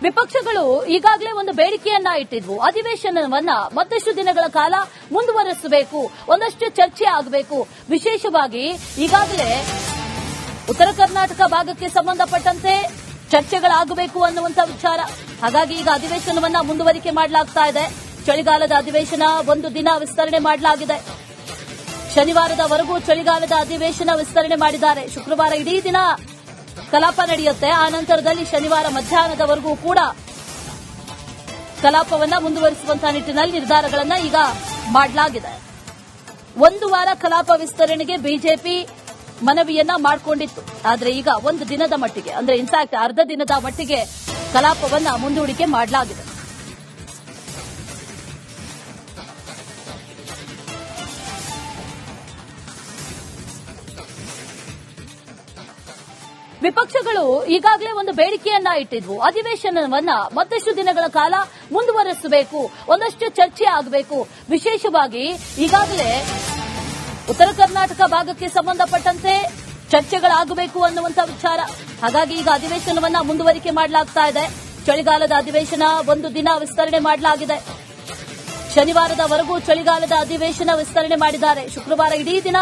ವಿಪಕ್ಷಗಳು ಈಗಾಗಲೇ ಒಂದು ಬೇಡಿಕೆಯನ್ನ ಇಟ್ಟಿದ್ವು. ಅಧಿವೇಶನವನ್ನ ಮತ್ತಷ್ಟು ದಿನಗಳ ಕಾಲ ಮುಂದುವರೆಸಬೇಕು, ಒಂದಷ್ಟು ಚರ್ಚೆ ಆಗಬೇಕು. ವಿಶೇಷವಾಗಿ ಈಗಾಗಲೇ ಉತ್ತರ ಕರ್ನಾಟಕ ಭಾಗಕ್ಕೆ ಸಂಬಂಧಪಟ್ಟಂತೆ ಚರ್ಚೆಗಳಾಗಬೇಕು ಅನ್ನುವಂಥ ವಿಚಾರ. ಹಾಗಾಗಿ ಈಗ ಅಧಿವೇಶನವನ್ನ ಮುಂದುವರಿಕೆ ಮಾಡಲಾಗ್ತಾ ಇದೆ. ಚಳಿಗಾಲದ ಅಧಿವೇಶನ ಒಂದು ದಿನ ವಿಸ್ತರಣೆ ಮಾಡಲಾಗಿದೆ. ಶನಿವಾರದವರೆಗೂ ಚಳಿಗಾಲದ ಅಧಿವೇಶನ ವಿಸ್ತರಣೆ ಮಾಡಿದ್ದಾರೆ. ಶುಕ್ರವಾರ ಇಡೀ ದಿನ ಕಲಾಪ ನಡೆಯುತ್ತೆ. ಆ ನಂತರದಲ್ಲಿ ಶನಿವಾರ ಮಧ್ಯಾಹ್ನದವರೆಗೂ ಕೂಡ ಕಲಾಪವನ್ನ ಮುಂದುವರಿಸುವಂತಹ ನಿಟ್ಟಿನಲ್ಲಿ ನಿರ್ಧಾರಗಳನ್ನ ಈಗ ಮಾಡಲಾಗಿದೆ. ಒಂದು ವಾರ ಕಲಾಪ ವಿಸ್ತರಣೆಗೆ ಬಿಜೆಪಿ ಮನವಿಯನ್ನ ಮಾಡಿಕೊಂಡಿತ್ತು. ಆದರೆ ಈಗ ಒಂದು ದಿನದ ಮಟ್ಟಿಗೆ, ಅಂದ್ರೆ ಇನ್ಫ್ಯಾಕ್ಟ್ ಅರ್ಧ ದಿನದ ಮಟ್ಟಿಗೆ ಕಲಾಪವನ್ನ ಮುಂದೂಡಿಕೆ ಮಾಡಲಾಗಿದೆ. ವಿಪಕ್ಷಗಳು ಈಗಾಗಲೇ ಒಂದು ಬೇಡಿಕೆಯನ್ನ ಇಟ್ಟಿದ್ವು. ಅಧಿವೇಶನವನ್ನ ಮತ್ತಷ್ಟು ದಿನಗಳ ಕಾಲ ಮುಂದುವರೆಸಬೇಕು, ಒಂದಷ್ಟು ಚರ್ಚೆ ಆಗಬೇಕು. ವಿಶೇಷವಾಗಿ ಈಗಾಗಲೇ ಉತ್ತರ ಕರ್ನಾಟಕ ಭಾಗಕ್ಕೆ ಸಂಬಂಧಪಟ್ಟಂತೆ ಚರ್ಚೆಗಳಾಗಬೇಕು ಅನ್ನುವಂಥ ವಿಚಾರ. ಹಾಗಾಗಿ ಈಗ ಅಧಿವೇಶನವನ್ನ ಮುಂದುವರಿಕೆ ಮಾಡಲಾಗ್ತಾ ಇದೆ. ಚಳಿಗಾಲದ ಅಧಿವೇಶನ ಒಂದು ದಿನ ವಿಸ್ತರಣೆ ಮಾಡಲಾಗಿದೆ. ಶನಿವಾರದವರೆಗೂ ಚಳಿಗಾಲದ ಅಧಿವೇಶನ ವಿಸ್ತರಣೆ ಮಾಡಿದ್ದಾರೆ. ಶುಕ್ರವಾರ ಇಡೀ ದಿನ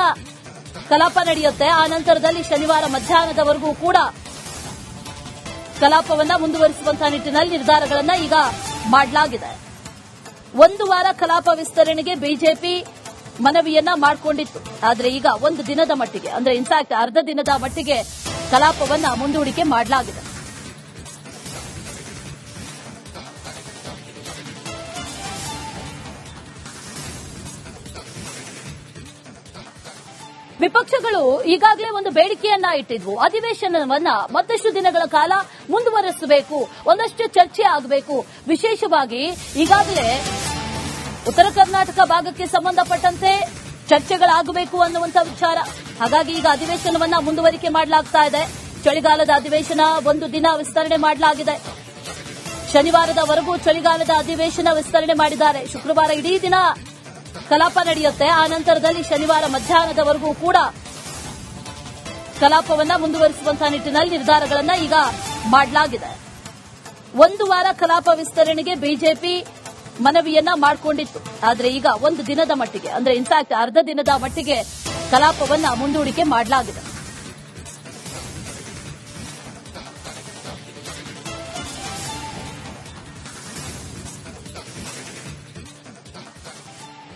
ಕಲಾಪ ನಡೆಯುತ್ತೆ. ಆ ನಂತರದಲ್ಲಿ ಶನಿವಾರ ಮಧ್ಯಾಹ್ನದವರೆಗೂ ಕೂಡ ಕಲಾಪವನ್ನ ಮುಂದುವರಿಸುವಂತಹ ನಿಟ್ಟಿನಲ್ಲಿ ನಿರ್ಧಾರಗಳನ್ನ ಈಗ ಮಾಡಲಾಗಿದೆ. ಒಂದು ವಾರ ಕಲಾಪ ವಿಸ್ತರಣೆಗೆ ಬಿಜೆಪಿ ಮನವಿಯನ್ನ ಮಾಡಿಕೊಂಡಿತ್ತು. ಆದರೆ ಈಗ ಒಂದು ದಿನದ ಮಟ್ಟಿಗೆ, ಅಂದ್ರೆ ಇನ್ಫ್ಯಾಕ್ಟ್ ಅರ್ಧ ದಿನದ ಮಟ್ಟಿಗೆ ಕಲಾಪವನ್ನ ಮುಂದೂಡಿಕೆ ಮಾಡಲಾಗಿದೆ. ವಿಪಕ್ಷಗಳು ಈಗಾಗಲೇ ಒಂದು ಬೇಡಿಕೆಯನ್ನ ಇಟ್ಟಿದ್ವು. ಅಧಿವೇಶನವನ್ನ ಮತ್ತಷ್ಟು ದಿನಗಳ ಕಾಲ ಮುಂದುವರೆಸಬೇಕು, ಒಂದಷ್ಟು ಚರ್ಚೆ ಆಗಬೇಕು. ವಿಶೇಷವಾಗಿ ಈಗಾಗಲೇ ಉತ್ತರ ಕರ್ನಾಟಕ ಭಾಗಕ್ಕೆ ಸಂಬಂಧಪಟ್ಟಂತೆ ಚರ್ಚೆಗಳಾಗಬೇಕು ಅನ್ನುವಂಥ ವಿಚಾರ. ಹಾಗಾಗಿ ಈಗ ಅಧಿವೇಶನವನ್ನ ಮುಂದುವರಿಕೆ ಮಾಡಲಾಗ್ತಾ ಇದೆ. ಚಳಿಗಾಲದ ಅಧಿವೇಶನ ಒಂದು ದಿನ ವಿಸ್ತರಣೆ ಮಾಡಲಾಗಿದೆ. ಶನಿವಾರದವರೆಗೂ ಚಳಿಗಾಲದ ಅಧಿವೇಶನ ವಿಸ್ತರಣೆ ಮಾಡಿದ್ದಾರೆ. ಶುಕ್ರವಾರ ಇಡೀ ದಿನ ಕಲಾಪ ನಡೆಯುತ್ತೆ. ಆ ನಂತರದಲ್ಲಿ ಶನಿವಾರ ಮಧ್ಯಾಹ್ನದವರೆಗೂ ಕೂಡ ಕಲಾಪವನ್ನ ಮುಂದುವರಿಸುವಂತಹ ನಿಟ್ಟಿನಲ್ಲಿ ನಿರ್ಧಾರಗಳನ್ನ ಈಗ ಮಾಡಲಾಗಿದೆ. ಒಂದು ವಾರ ಕಲಾಪ ವಿಸ್ತರಣೆಗೆ ಬಿಜೆಪಿ ಮನವಿಯನ್ನ ಮಾಡಿಕೊಂಡಿತ್ತು. ಆದರೆ ಈಗ ಒಂದು ದಿನದ ಮಟ್ಟಿಗೆ, ಅಂದ್ರೆ ಇನ್ಫ್ಯಾಕ್ಟ್ ಅರ್ಧ ದಿನದ ಮಟ್ಟಿಗೆ ಕಲಾಪವನ್ನ ಮುಂದೂಡಿಕೆ ಮಾಡಲಾಗಿದೆ.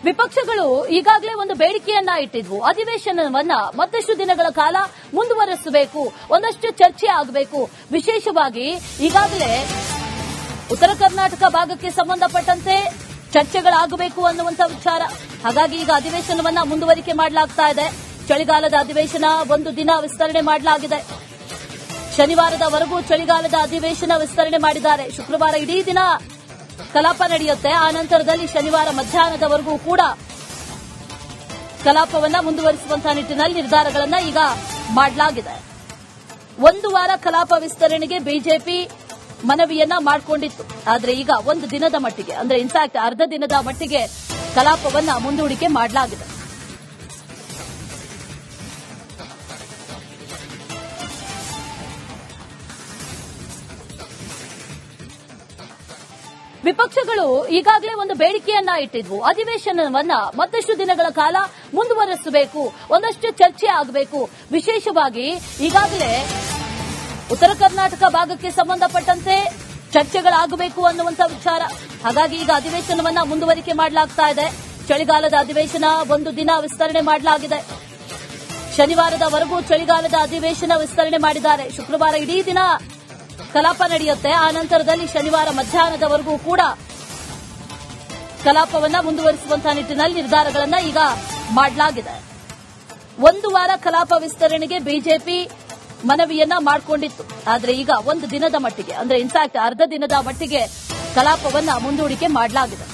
ವಿಪಕ್ಷಗಳು ಈಗಾಗಲೇ ಒಂದು ಬೇಡಿಕೆಯನ್ನ ಇಟ್ಟಿದ್ವು. ಅಧಿವೇಶನವನ್ನ ಮತ್ತಷ್ಟು ದಿನಗಳ ಕಾಲ ಮುಂದುವರೆಸಬೇಕು, ಒಂದಷ್ಟು ಚರ್ಚೆ ಆಗಬೇಕು. ವಿಶೇಷವಾಗಿ ಈಗಾಗಲೇ ಉತ್ತರ ಕರ್ನಾಟಕ ಭಾಗಕ್ಕೆ ಸಂಬಂಧಪಟ್ಟಂತೆ ಚರ್ಚೆಗಳಾಗಬೇಕು ಅನ್ನುವಂಥ ವಿಚಾರ. ಹಾಗಾಗಿ ಈಗ ಅಧಿವೇಶನವನ್ನ ಮುಂದುವರಿಕೆ ಮಾಡಲಾಗ್ತಾ ಇದೆ. ಚಳಿಗಾಲದ ಅಧಿವೇಶನ ಒಂದು ದಿನ ವಿಸ್ತರಣೆ ಮಾಡಲಾಗಿದೆ. ಶನಿವಾರದವರೆಗೂ ಚಳಿಗಾಲದ ಅಧಿವೇಶನ ವಿಸ್ತರಣೆ ಮಾಡಿದ್ದಾರೆ. ಶುಕ್ರವಾರ ಇಡೀ ದಿನ ಕಲಾಪ ನಡೆಯುತ್ತೆ. ಆ ನಂತರದಲ್ಲಿ ಶನಿವಾರ ಮಧ್ಯಾಹ್ನದವರೆಗೂ ಕೂಡ ಕಲಾಪವನ್ನ ಮುಂದುವರಿಸುವಂತಹ ನಿಟ್ಟಿನಲ್ಲಿ ನಿರ್ಧಾರಗಳನ್ನ ಈಗ ಮಾಡಲಾಗಿದೆ. ಒಂದು ವಾರ ಕಲಾಪ ವಿಸ್ತರಣೆಗೆ ಬಿಜೆಪಿ ಮನವಿಯನ್ನ ಮಾಡಿಕೊಂಡಿತ್ತು. ಆದರೆ ಈಗ ಒಂದು ದಿನದ ಮಟ್ಟಿಗೆ, ಅಂದ್ರೆ ಇನ್ಫ್ಯಾಕ್ಟ್ ಅರ್ಧ ದಿನದ ಮಟ್ಟಿಗೆ ಕಲಾಪವನ್ನ ಮುಂದೂಡಿಕೆ ಮಾಡಲಾಗಿದೆ. ವಿಪಕ್ಷಗಳು ಈಗಾಗಲೇ ಒಂದು ಬೇಡಿಕೆಯನ್ನ ಇಟ್ಟಿದ್ವು. ಅಧಿವೇಶನವನ್ನ ಮತ್ತಷ್ಟು ದಿನಗಳ ಕಾಲ ಮುಂದುವರೆಸಬೇಕು, ಒಂದಷ್ಟು ಚರ್ಚೆ ಆಗಬೇಕು. ವಿಶೇಷವಾಗಿ ಈಗಾಗಲೇ ಉತ್ತರ ಕರ್ನಾಟಕ ಭಾಗಕ್ಕೆ ಸಂಬಂಧಪಟ್ಟಂತೆ ಚರ್ಚೆಗಳಾಗಬೇಕು ಅನ್ನುವಂಥ ವಿಚಾರ. ಹಾಗಾಗಿ ಈಗ ಅಧಿವೇಶನವನ್ನ ಮುಂದುವರಿಕೆ ಮಾಡಲಾಗ್ತಾ ಇದೆ. ಚಳಿಗಾಲದ ಅಧಿವೇಶನ ಒಂದು ದಿನ ವಿಸ್ತರಣೆ ಮಾಡಲಾಗಿದೆ. ಶನಿವಾರದವರೆಗೂ ಚಳಿಗಾಲದ ಅಧಿವೇಶನ ವಿಸ್ತರಣೆ ಮಾಡಿದ್ದಾರೆ. ಶುಕ್ರವಾರ ಇಡೀ ದಿನ ಕಲಾಪ ನಡೆಯುತ್ತೆ. ಆ ನಂತರದಲ್ಲಿ ಶನಿವಾರ ಮಧ್ಯಾಹ್ನದವರೆಗೂ ಕೂಡ ಕಲಾಪವನ್ನ ಮುಂದುವರಿಸುವಂತಹ ನಿಟ್ಟಿನಲ್ಲಿ ನಿರ್ಧಾರಗಳನ್ನ ಈಗ ಮಾಡಲಾಗಿದೆ. ಒಂದು ವಾರ ಕಲಾಪ ವಿಸ್ತರಣೆಗೆ ಬಿಜೆಪಿ ಮನವಿಯನ್ನ ಮಾಡಿಕೊಂಡಿತ್ತು. ಆದರೆ ಈಗ ಒಂದು ದಿನದ ಮಟ್ಟಿಗೆ, ಅಂದ್ರೆ ಇನ್ಫ್ಯಾಕ್ಟ್ ಅರ್ಧ ದಿನದ ಮಟ್ಟಿಗೆ ಕಲಾಪವನ್ನ ಮುಂದೂಡಿಕೆ ಮಾಡಲಾಗಿದೆ.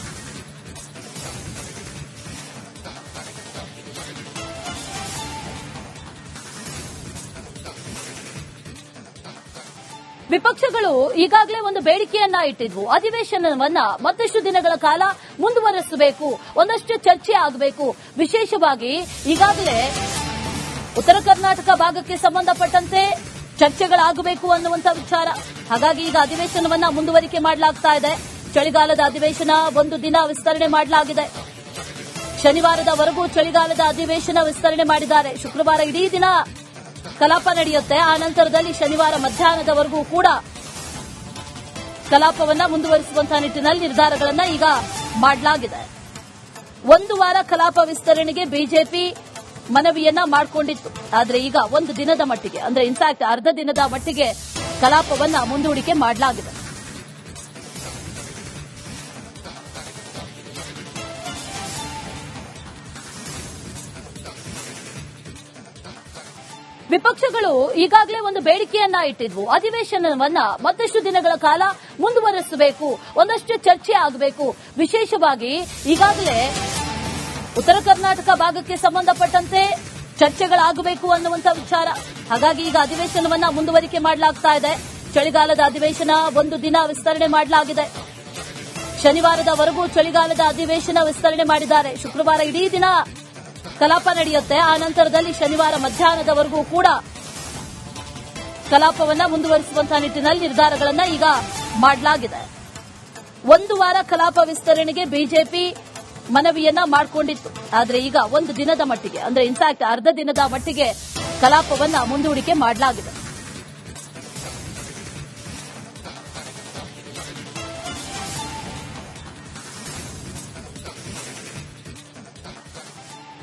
ವಿಪಕ್ಷಗಳು ಈಗಾಗಲೇ ಒಂದು ಬೇಡಿಕೆಯನ್ನ ಇಟ್ಟಿದ್ವು. ಅಧಿವೇಶನವನ್ನ ಮತ್ತಷ್ಟು ದಿನಗಳ ಕಾಲ ಮುಂದುವರೆಸಬೇಕು, ಒಂದಷ್ಟು ಚರ್ಚೆ ಆಗಬೇಕು. ವಿಶೇಷವಾಗಿ ಈಗಾಗಲೇ ಉತ್ತರ ಕರ್ನಾಟಕ ಭಾಗಕ್ಕೆ ಸಂಬಂಧಪಟ್ಟಂತೆ ಚರ್ಚೆಗಳಾಗಬೇಕು ಅನ್ನುವಂಥ ವಿಚಾರ. ಹಾಗಾಗಿ ಈಗ ಅಧಿವೇಶನವನ್ನ ಮುಂದುವರಿಕೆ ಮಾಡಲಾಗ್ತಾ ಇದೆ. ಚಳಿಗಾಲದ ಅಧಿವೇಶನ ಒಂದು ದಿನ ವಿಸ್ತರಣೆ ಮಾಡಲಾಗಿದೆ. ಶನಿವಾರದವರೆಗೂ ಚಳಿಗಾಲದ ಅಧಿವೇಶನ ವಿಸ್ತರಣೆ ಮಾಡಿದ್ದಾರೆ. ಶುಕ್ರವಾರ ಇಡೀ ದಿನ ಕಲಾಪ ನಡೆಯುತ್ತೆ. ಆ ನಂತರದಲ್ಲಿ ಶನಿವಾರ ಮಧ್ಯಾಹ್ನದವರೆಗೂ ಕೂಡ ಕಲಾಪವನ್ನ ಮುಂದುವರಿಸುವಂತಹ ನಿಟ್ಟಿನಲ್ಲಿ ನಿರ್ಧಾರಗಳನ್ನ ಈಗ ಮಾಡಲಾಗಿದೆ. ಒಂದು ವಾರ ಕಲಾಪ ವಿಸ್ತರಣೆಗೆ ಬಿಜೆಪಿ ಮನವಿಯನ್ನ ಮಾಡಿಕೊಂಡಿತ್ತು. ಆದರೆ ಈಗ ಒಂದು ದಿನದ ಮಟ್ಟಿಗೆ, ಅಂದ್ರೆ ಇನ್ಫ್ಯಾಕ್ಟ್ ಅರ್ಧ ದಿನದ ಮಟ್ಟಿಗೆ ಕಲಾಪವನ್ನ ಮುಂದೂಡಿಕೆ ಮಾಡಲಾಗಿದೆ. ವಿಪಕ್ಷಗಳು ಈಗಾಗಲೇ ಒಂದು ಬೇಡಿಕೆಯನ್ನ ಇಟ್ಟಿದ್ವು. ಅಧಿವೇಶನವನ್ನ ಮತ್ತಷ್ಟು ದಿನಗಳ ಕಾಲ ಮುಂದುವರಿಸಬೇಕು, ಒಂದಷ್ಟು ಚರ್ಚೆ ಆಗಬೇಕು. ವಿಶೇಷವಾಗಿ ಈಗಾಗಲೇ ಉತ್ತರ ಕರ್ನಾಟಕ ಭಾಗಕ್ಕೆ ಸಂಬಂಧಪಟ್ಟಂತೆ ಚರ್ಚೆಗಳಾಗಬೇಕು ಅನ್ನುವಂಥ ವಿಚಾರ. ಹಾಗಾಗಿ ಈಗ ಅಧಿವೇಶನವನ್ನ ಮುಂದುವರಿಕೆ ಮಾಡಲಾಗ್ತಾ ಇದೆ. ಚಳಿಗಾಲದ ಅಧಿವೇಶನ ಒಂದು ದಿನ ವಿಸ್ತರಣೆ ಮಾಡಲಾಗಿದೆ. ಶನಿವಾರದವರೆಗೂ ಚಳಿಗಾಲದ ಅಧಿವೇಶನ ವಿಸ್ತರಣೆ ಮಾಡಿದ್ದಾರೆ. ಶುಕ್ರವಾರ ಇಡೀ ದಿನ ಕಲಾಪ ನಡೆಯುತ್ತೆ. ಆ ನಂತರದಲ್ಲಿ ಶನಿವಾರ ಮಧ್ಯಾಹ್ನದವರೆಗೂ ಕೂಡ ಕಲಾಪವನ್ನ ಮುಂದುವರಿಸುವಂತಹ ನಿಟ್ಟಿನಲ್ಲಿ ನಿರ್ಧಾರಗಳನ್ನ ಈಗ ಮಾಡಲಾಗಿದೆ. ಒಂದು ವಾರ ಕಲಾಪ ವಿಸ್ತರಣೆಗೆ ಬಿಜೆಪಿ ಮನವಿಯನ್ನ ಮಾಡಿಕೊಂಡಿತ್ತು. ಆದರೆ ಈಗ ಒಂದು ದಿನದ ಮಟ್ಟಿಗೆ, ಅಂದ್ರೆ ಇನ್ಫ್ಯಾಕ್ಟ್ ಅರ್ಧ ದಿನದ ಮಟ್ಟಿಗೆ ಕಲಾಪವನ್ನ ಮುಂದೂಡಿಕೆ ಮಾಡಲಾಗಿದೆ.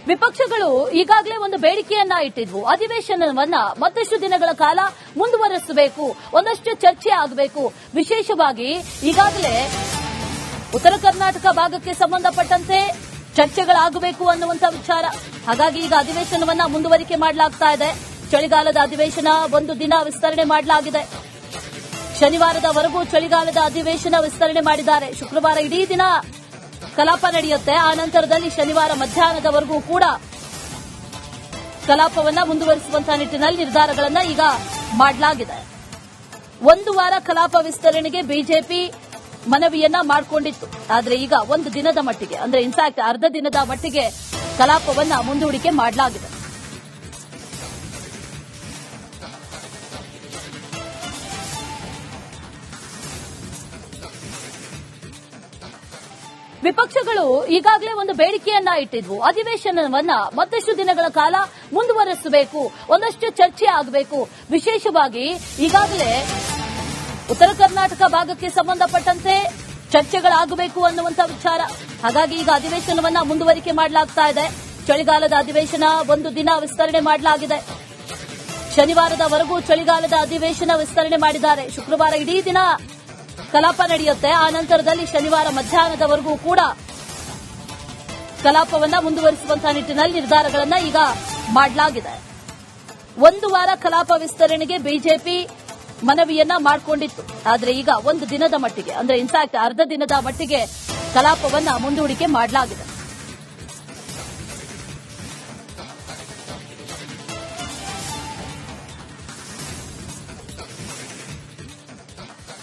ವಿಪಕ್ಷಗಳು ಈಗಾಗಲೇ ಒಂದು ಬೇಡಿಕೆಯನ್ನ ಇಟ್ಟಿದ್ವು. ಅಧಿವೇಶನವನ್ನ ಮತ್ತಷ್ಟು ದಿನಗಳ ಕಾಲ ಮುಂದುವರಿಸಬೇಕು, ಒಂದಷ್ಟು ಚರ್ಚೆ ಆಗಬೇಕು. ವಿಶೇಷವಾಗಿ ಈಗಾಗಲೇ ಉತ್ತರ ಕರ್ನಾಟಕ ಭಾಗಕ್ಕೆ ಸಂಬಂಧಪಟ್ಟಂತೆ ಚರ್ಚೆಗಳಾಗಬೇಕು ಅನ್ನುವಂಥ ವಿಚಾರ. ಹಾಗಾಗಿ ಈಗ ಅಧಿವೇಶನವನ್ನ ಮುಂದುವರಿಕೆ ಮಾಡಲಾಗ್ತಾ ಇದೆ. ಚಳಿಗಾಲದ ಅಧಿವೇಶನ ಒಂದು ದಿನ ವಿಸ್ತರಣೆ ಮಾಡಲಾಗಿದೆ. ಶನಿವಾರದವರೆಗೂ ಚಳಿಗಾಲದ ಅಧಿವೇಶನ ವಿಸ್ತರಣೆ ಮಾಡಿದ್ದಾರೆ. ಶುಕ್ರವಾರ ಇಡೀ ದಿನ ಕಲಾಪ ನಡೆಯುತ್ತೆ. ಆ ನಂತರದಲ್ಲಿ ಶನಿವಾರ ಮಧ್ಯಾಹ್ನದವರೆಗೂ ಕೂಡ ಕಲಾಪವನ್ನ ಮುಂದುವರಿಸುವಂತಹ ನಿಟ್ಟಿನಲ್ಲಿ ನಿರ್ಧಾರಗಳನ್ನ ಈಗ ಮಾಡಲಾಗಿದೆ. ಒಂದು ವಾರ ಕಲಾಪ ವಿಸ್ತರಣೆಗೆ ಬಿಜೆಪಿ ಮನವಿಯನ್ನ ಮಾಡಿಕೊಂಡಿತ್ತು. ಆದರೆ ಈಗ ಒಂದು ದಿನದ ಮಟ್ಟಿಗೆ, ಅಂದ್ರೆ ಇನ್ಫ್ಯಾಕ್ಟ್ ಅರ್ಧ ದಿನದ ಮಟ್ಟಿಗೆ ಕಲಾಪವನ್ನ ಮುಂದೂಡಿಕೆ ಮಾಡಲಾಗಿದೆ. ವಿಪಕ್ಷಗಳು ಈಗಾಗಲೇ ಒಂದು ಬೇಡಿಕೆಯನ್ನ ಇಟ್ಟಿದ್ವು. ಅಧಿವೇಶನವನ್ನ ಮತ್ತಷ್ಟು ದಿನಗಳ ಕಾಲ ಮುಂದುವರಿಸಬೇಕು, ಒಂದಷ್ಟು ಚರ್ಚೆ ಆಗಬೇಕು. ವಿಶೇಷವಾಗಿ ಈಗಾಗಲೇ ಉತ್ತರ ಕರ್ನಾಟಕ ಭಾಗಕ್ಕೆ ಸಂಬಂಧಪಟ್ಟಂತೆ ಚರ್ಚೆಗಳಾಗಬೇಕು ಅನ್ನುವಂಥ ವಿಚಾರ. ಹಾಗಾಗಿ ಈಗ ಅಧಿವೇಶನವನ್ನ ಮುಂದುವರಿಕೆ ಮಾಡಲಾಗ್ತಾ ಇದೆ. ಚಳಿಗಾಲದ ಅಧಿವೇಶನ ಒಂದು ದಿನ ವಿಸ್ತರಣೆ ಮಾಡಲಾಗಿದೆ. ಶನಿವಾರದವರೆಗೂ ಚಳಿಗಾಲದ ಅಧಿವೇಶನ ವಿಸ್ತರಣೆ ಮಾಡಿದ್ದಾರೆ. ಶುಕ್ರವಾರ ಇಡೀ ದಿನ ಕಲಾಪ ನಡೆಯುತ್ತೆ. ಆ ನಂತರದಲ್ಲಿ ಶನಿವಾರ ಮಧ್ಯಾಹ್ನದವರೆಗೂ ಕೂಡ ಕಲಾಪವನ್ನ ಮುಂದುವರಿಸುವಂತಹ ನಿಟ್ಟಿನಲ್ಲಿ ನಿರ್ಧಾರಗಳನ್ನ ಈಗ ಮಾಡಲಾಗಿದೆ. ಒಂದು ವಾರ ಕಲಾಪ ವಿಸ್ತರಣೆಗೆ ಬಿಜೆಪಿ ಮನವಿಯನ್ನ ಮಾಡಿಕೊಂಡಿತ್ತು. ಆದರೆ ಈಗ ಒಂದು ದಿನದ ಮಟ್ಟಿಗೆ, ಅಂದ್ರೆ ಇನ್ಫ್ಯಾಕ್ಟ್ ಅರ್ಧ ದಿನದ ಮಟ್ಟಿಗೆ ಕಲಾಪವನ್ನ ಮುಂದೂಡಿಕೆ ಮಾಡಲಾಗಿದೆ.